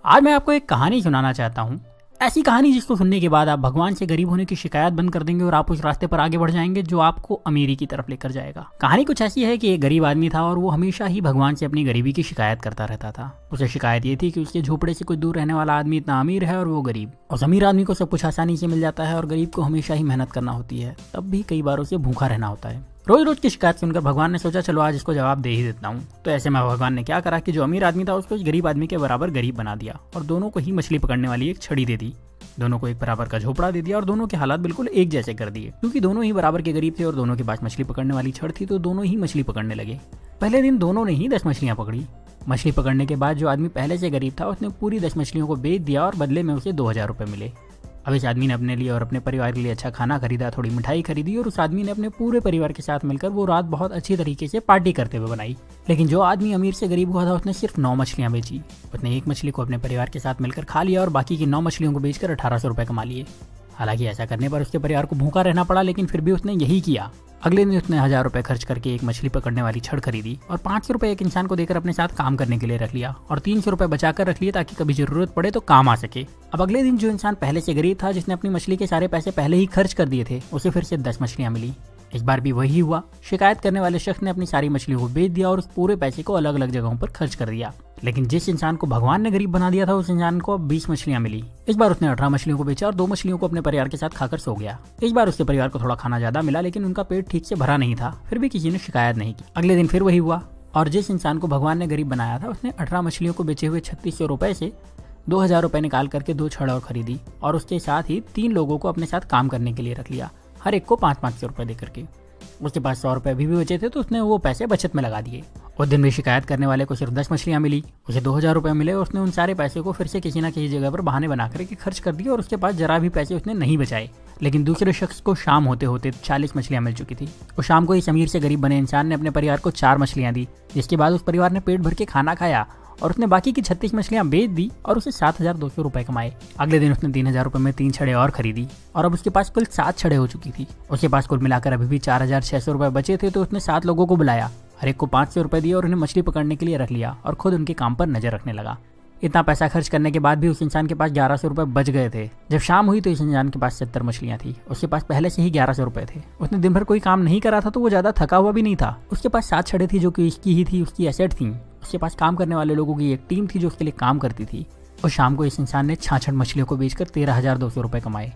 आज मैं आपको एक कहानी सुनाना चाहता हूँ। ऐसी कहानी जिसको सुनने के बाद आप भगवान से गरीब होने की शिकायत बंद कर देंगे और आप उस रास्ते पर आगे बढ़ जाएंगे जो आपको अमीरी की तरफ लेकर जाएगा। कहानी कुछ ऐसी है कि एक गरीब आदमी था और वो हमेशा ही भगवान से अपनी गरीबी की शिकायत करता रहता था। उसे शिकायत ये थी कि उसके झोपड़े से कुछ दूर रहने वाला आदमी इतना अमीर है और वो गरीब। उस अमीर आदमी को सब कुछ आसानी से मिल जाता है और गरीब को हमेशा ही मेहनत करना होती है, तब भी कई बार उसे भूखा रहना होता है। रोज रोज की शिकायत सुनकर भगवान ने सोचा चलो आज इसको जवाब दे ही देता हूँ। तो ऐसे में भगवान ने क्या करा कि जो अमीर आदमी था उसको इस गरीब आदमी के बराबर गरीब बना दिया और दोनों को ही मछली पकड़ने वाली एक छड़ी दे दी। दोनों को एक बराबर का झोपड़ा दे दिया और दोनों के हालात बिल्कुल एक जैसे कर दिए। क्योंकि दोनों ही बराबर के गरीब थे और दोनों के पास मछली पकड़ने वाली छड़ थी तो दोनों ही मछली पकड़ने लगे। पहले दिन दोनों ने ही 10 मछलियां पकड़ी। मछली पकड़ने के बाद जो आदमी पहले से गरीब था उसने पूरी 10 मछलियों को बेच दिया और बदले में उसे 2000 रुपए मिले। अब इस आदमी ने अपने लिए और अपने परिवार के लिए अच्छा खाना खरीदा, थोड़ी मिठाई खरीदी और उस आदमी ने अपने पूरे परिवार के साथ मिलकर वो रात बहुत अच्छी तरीके से पार्टी करते हुए बनाई। लेकिन जो आदमी अमीर से गरीब हुआ था उसने सिर्फ 9 मछलियां बेची। उसने एक मछली को अपने परिवार के साथ मिलकर खा लिया और बाकी की 9 मछलियों को बेचकर 1800 रुपए कमा लिए। हालांकि ऐसा करने पर उसके परिवार को भूखा रहना पड़ा, लेकिन फिर भी उसने यही किया। अगले दिन उसने 1000 रुपए खर्च करके एक मछली पकड़ने वाली छड़ खरीदी और 500 रुपए एक इंसान को देकर अपने साथ काम करने के लिए रख लिया और 300 रुपए बचाकर रख लिए ताकि कभी जरूरत पड़े तो काम आ सके। अब अगले दिन जो इंसान पहले से गरीब था, जिसने अपनी मछली के सारे पैसे पहले ही खर्च कर दिए थे, उसे फिर से 10 मछलियां मिली। इस बार भी वही हुआ। शिकायत करने वाले शख्स ने अपनी सारी मछलियों को बेच दिया और उस पूरे पैसे को अलग अलग जगहों पर खर्च कर दिया। लेकिन जिस इंसान को भगवान ने गरीब बना दिया था उस इंसान को अब 20 मछलियां मिली। इस बार उसने 18 मछलियों को बेचा और 2 मछलियों को अपने परिवार के साथ खाकर सो गया। इस बार उसके परिवार को थोड़ा खाना ज्यादा मिला, लेकिन उनका पेट ठीक से भरा नहीं था। फिर भी किसी ने शिकायत नहीं की। अगले दिन फिर वही हुआ और जिस इंसान को भगवान ने गरीब बनाया था उसने 18 मछलियों को बेचे हुए 3600 रुपए से 2000 रुपए निकाल करके 2 छड़ और खरीदी और उसके साथ ही 3 लोगों को अपने साथ काम करने के लिए रख लिया, हर एक को 500 रुपए देकर के। उसके पास 100 रुपए अभी भी बचे थे तो उसने वो पैसे बचत में लगा दिए। उस दिन भी शिकायत करने वाले को सिर्फ 10 मछलियां मिली, उसे 2000 रुपए मिले और उसने उन सारे पैसे को फिर से किसी न किसी जगह पर बहाने बना करके खर्च कर दिए और उसके पास जरा भी पैसे उसने नहीं बचाए। लेकिन दूसरे शख्स को शाम होते होते 40 मछलियां मिल चुकी थी। उस शाम को इस अमीर से गरीब बने इंसान ने अपने परिवार को 4 मछलियां दी, जिसके बाद उस परिवार ने पेट भर के खाना खाया और उसने बाकी की 36 मछलियां बेच दी और उसे 7200 रुपए कमाए। अगले दिन उसने 3000 रुपए में 3 छड़े और खरीदी और अब उसके पास कुल 7 छड़े हो चुकी थी। उसके पास कुल मिलाकर अभी भी 4600 रुपए बचे थे तो उसने 7 लोगों को बुलाया, हर एक को 500 रुपए दिए और उन्हें मछली पकड़ने के लिए रख लिया और खुद उनके काम पर नजर रखने लगा। इतना पैसा खर्च करने के बाद भी उस इंसान के पास 1100 रुपए बच गए थे। जब शाम हुई तो इस इंसान के पास 70 मछलियां थी। उसके पास पहले से ही 1100 रुपए थे। उसने दिन भर कोई काम नहीं करा था तो वो ज्यादा थका हुआ भी नहीं था। उसके पास 7 छड़े थी जो कि इसकी ही थी, उसकी एसेट थी। उसके पास काम करने वाले लोगों की एक टीम थी जो उसके लिए काम करती थी। और शाम को इस इंसान ने 66 मछलियों को बेचकर 13,200 रुपए कमाए।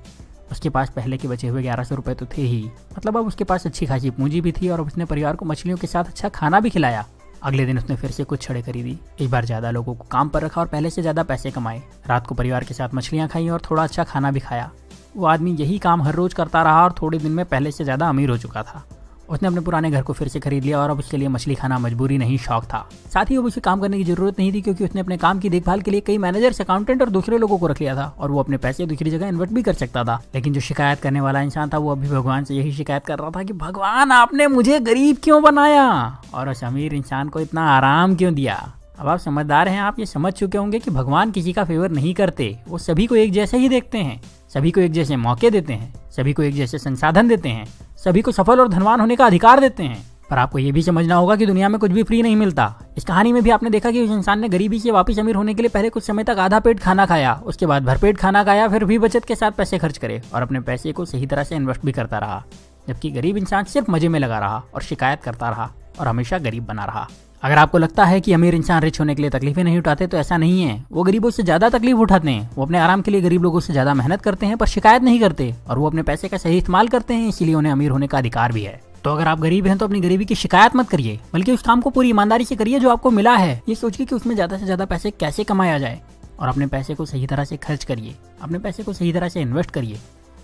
उसके पास पहले के बचे हुए 1100 रुपए तो थे ही, मतलब अब उसके पास अच्छी खासी पूंजी भी थी और उसने परिवार को मछलियों के साथ अच्छा खाना भी खिलाया। अगले दिन उसने फिर से कुछ छड़े खरीदी, इस बार ज्यादा लोगों को काम पर रखा और पहले से ज्यादा पैसे कमाए। रात को परिवार के साथ मछलियां खाई और थोड़ा अच्छा खाना भी खाया। वो आदमी यही काम हर रोज करता रहा और थोड़े दिन में पहले से ज्यादा अमीर हो चुका था। उसने अपने पुराने घर को फिर से खरीद लिया और अब उसके लिए मछली खाना मजबूरी नहीं शौक था। साथ ही अब उसे काम करने की जरूरत नहीं थी क्योंकि उसने अपने काम की देखभाल के लिए कई मैनेजर्स, अकाउंटेंट और दूसरे लोगों को रख लिया था और वो अपने पैसे दूसरी जगह इन्वेस्ट भी कर सकता था। लेकिन जो शिकायत करने वाला इंसान था वो अभी भगवान से यही शिकायत कर रहा था कि भगवान आपने मुझे गरीब क्यों बनाया और उस अमीर इंसान को इतना आराम क्यों दिया। अब आप समझदार हैं, आप ये समझ चुके होंगे कि भगवान किसी का फेवर नहीं करते, वो सभी को एक जैसे ही देखते हैं, सभी को एक जैसे मौके देते हैं, सभी को एक जैसे संसाधन देते हैं, सभी को सफल और धनवान होने का अधिकार देते हैं। पर आपको ये भी समझना होगा कि दुनिया में कुछ भी फ्री नहीं मिलता। इस कहानी में भी आपने देखा कि उस इंसान ने गरीबी से वापस अमीर होने के लिए पहले कुछ समय तक आधा पेट खाना खाया, उसके बाद भरपेट खाना खाया, फिर भी बचत के साथ पैसे खर्च करे और अपने पैसे को सही तरह से इन्वेस्ट भी करता रहा। जबकि गरीब इंसान सिर्फ मजे में लगा रहा और शिकायत करता रहा और हमेशा गरीब बना रहा। अगर आपको लगता है कि अमीर इंसान रिच होने के लिए तकलीफें नहीं उठाते तो ऐसा नहीं है। वो गरीबों से ज्यादा तकलीफ उठाते हैं। वो अपने आराम के लिए गरीब लोगों से ज्यादा मेहनत करते हैं पर शिकायत नहीं करते और वो अपने पैसे का सही इस्तेमाल करते हैं, इसीलिए उन्हें अमीर होने का अधिकार भी है। तो अगर आप गरीब हैं तो अपनी गरीबी की शिकायत मत करिए, बल्कि उस काम को पूरी ईमानदारी से करिए जो आपको मिला है। ये सोचिए कि उसमें ज्यादा से ज्यादा पैसे कैसे कमाया जाए और अपने पैसे को सही तरह से खर्च करिए, अपने पैसे को सही तरह से इन्वेस्ट करिए।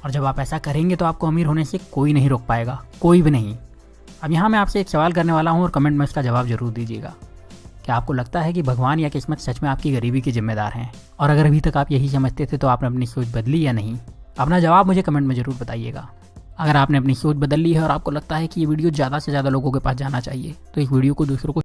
और जब आप ऐसा करेंगे तो आपको अमीर होने से कोई नहीं रोक पाएगा, कोई भी नहीं। अब यहाँ मैं आपसे एक सवाल करने वाला हूँ और कमेंट में इसका जवाब जरूर दीजिएगा। क्या आपको लगता है कि भगवान या किस्मत सच में आपकी गरीबी के जिम्मेदार हैं? और अगर अभी तक आप यही समझते थे तो आपने अपनी सोच बदली या नहीं? अपना जवाब मुझे कमेंट में जरूर बताइएगा। अगर आपने अपनी सोच बदल ली है और आपको लगता है कि ये वीडियो ज़्यादा से ज़्यादा लोगों के पास जाना चाहिए तो इस वीडियो को दूसरों को